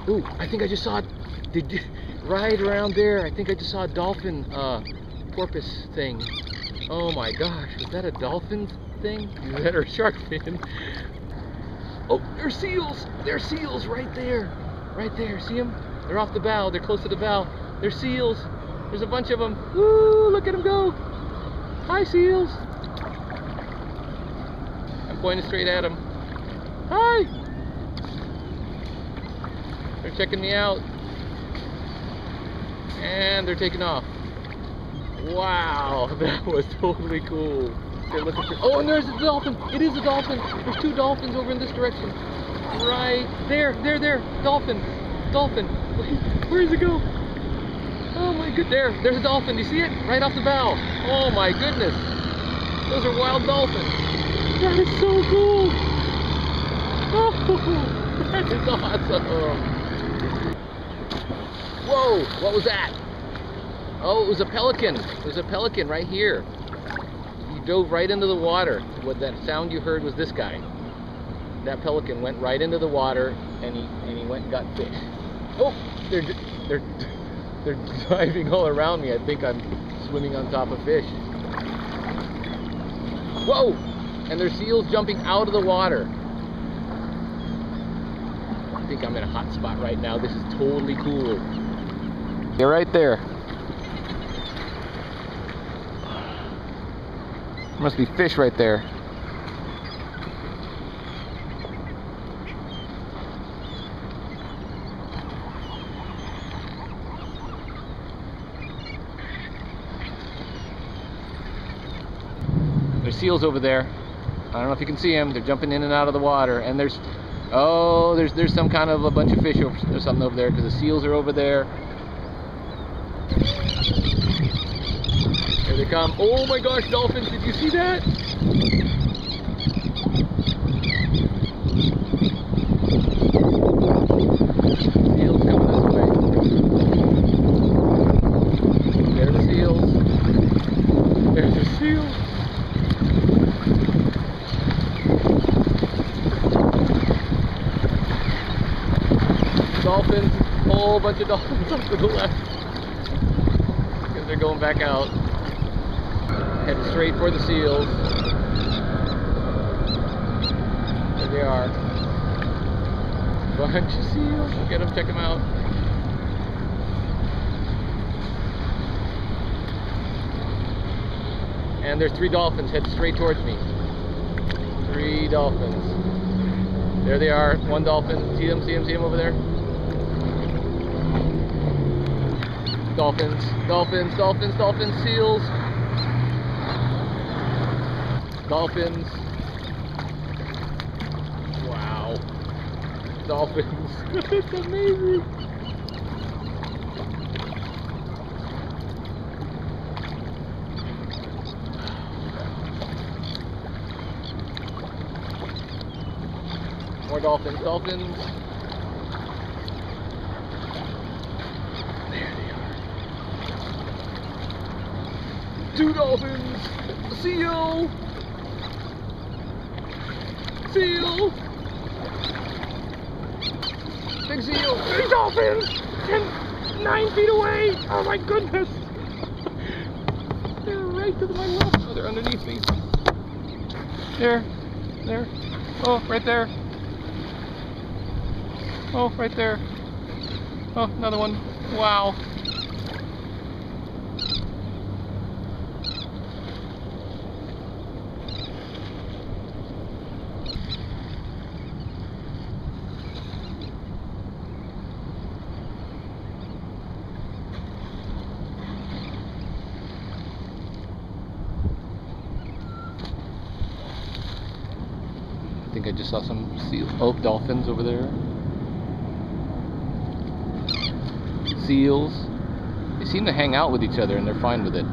Ooh, I think I just saw, right around there, I think I just saw a dolphin porpoise thing. Oh my gosh, is that a dolphin thing? Is that a shark fin? Oh, there's seals! There's seals right there! Right there, see them? They're off the bow, they're close to the bow. There's seals! There's a bunch of them. Woo, look at them go! Hi, seals! I'm pointing straight at them. Hi! They're checking me out. And they're taking off. Wow, that was totally cool. They're looking for, oh, and there's a dolphin. It is a dolphin. There's two dolphins over in this direction. Right there, there. Dolphin. Wait, where does it go? Oh my good, there's a dolphin. Do you see it? Right off the bow. Oh my goodness. Those are wild dolphins. That is so cool. Oh, that is awesome. Whoa, what was that? Oh, it was a pelican. It was a pelican right here. He dove right into the water. What that sound you heard was this guy. That pelican went right into the water, and he went and got fish. Oh, they're diving all around me. I think I'm swimming on top of fish. Whoa! And there's seals jumping out of the water. I think I'm in a hot spot right now. This is totally cool. They're right there. There must be fish right there. There's seals over there. I don't know if you can see them. They're jumping in and out of the water. And there's some kind of a bunch of fish or something over there, because the seals are over there. Here they come. Oh my gosh, dolphins, did you see that? Seals coming this way. There are the seals. There's the seals. Dolphins, a whole bunch of dolphins up to the left. Because they're going back out. Heading straight for the seals. There they are. Bunch of seals. Look at them, check them out. And there's 3 dolphins headed straight towards me. 3 dolphins. There they are. 1 dolphin. See them over there? Dolphins, seals. Dolphins. Wow. Dolphins. It's amazing. More dolphins. There they are. 2 dolphins. Seal. Big seal. 3 dolphins. 9 feet away. Oh my goodness. They're right to my left. Oh, they're underneath me. There. Oh, right there. Oh, right there. Oh, another one. Wow. I think I just saw some seals. Oh, dolphins over there. Seals. They seem to hang out with each other and they're fine with it.